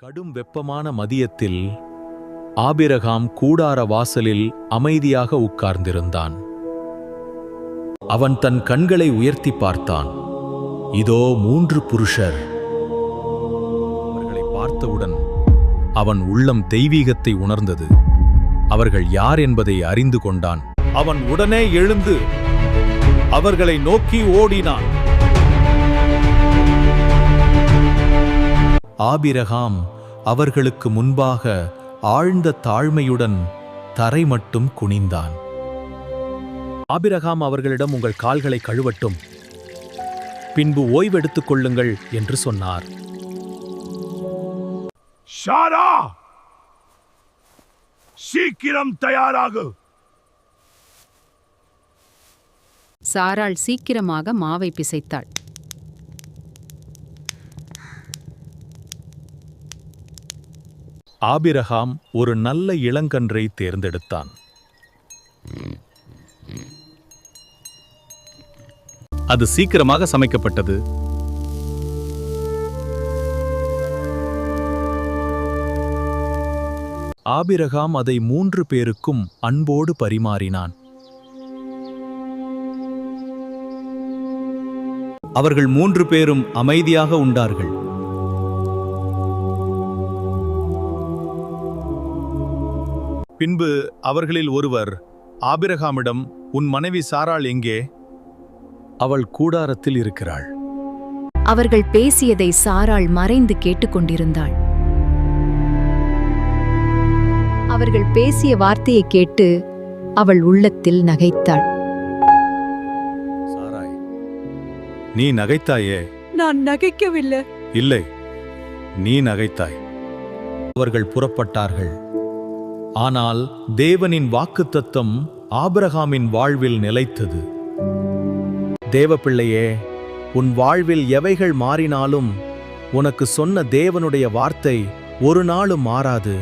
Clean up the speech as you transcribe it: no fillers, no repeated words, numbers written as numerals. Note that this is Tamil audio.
கடும் வெப்பமான மதியத்தில் ஆபிரகாம் கூடார வாசலில் அமைதியாக உட்கார்ந்திருந்தான். அவன் தன் கண்களை உயர்த்தி பார்த்தான். இதோ 3 புருஷர். அவர்களை பார்த்தவுடன் அவன் உள்ளம் தெய்வீகத்தை உணர்ந்தது. அவர்கள் யார் என்பதை அறிந்து கொண்டான். அவன் உடனே எழுந்து அவர்களை நோக்கி ஓடினான். ஆபிரகாம் அவர்களுக்கு முன்பாக ஆழ்ந்த தாழ்மையுடன் தரை மட்டும் குனிந்தான். ஆபிரகாம் அவர்களிடம், உங்கள் கால்களை கழுவட்டும், பின்பு ஓய்வெடுத்துக் கொள்ளுங்கள் என்று சொன்னார். சாரா, சீக்கிரம் தயாராகு. சாராள் சீக்கிரமாக மாவை பிசைத்தாள். ஆபிரகாம் ஒரு நல்ல இளங்கன்றை தேர்ந்தெடுத்தான். அது சீக்கிரமாக சமைக்கப்பட்டது. ஆபிரகாம் அதை 3 பேருக்கும் அன்போடு பரிமாறினான். அவர்கள் 3 பேரும் அமைதியாக உண்டார்கள். பின்பு அவர்களில் ஒருவர் ஆபிரகாமிடம், உன் மனைவி சாராள் எங்கே? அவள் கூடாரத்தில் இருக்கிறாள். அவர்கள் பேசியதை சாராள் மறைந்து கேட்டுக்கொண்டிருந்தாள். அவர்கள் பேசிய வார்த்தையை கேட்டு அவள் உள்ளத்தில் நகைத்தாள். சாராய், நீ நகைத்தாயே? நான் நகைக்கவில்லை. இல்லை, நீ நகைத்தாய். அவர்கள் புறப்பட்டார்கள். ஆனால் தேவனின் வாக்குத்தத்தம் ஆபிரகாமின் வாழ்வில் நிலைத்தது. தேவப்பிள்ளையே, உன் வாழ்வில் எவைகள் மாறினாலும் உனக்கு சொன்ன தேவனுடைய வார்த்தை ஒரு நாளும் மாறாது.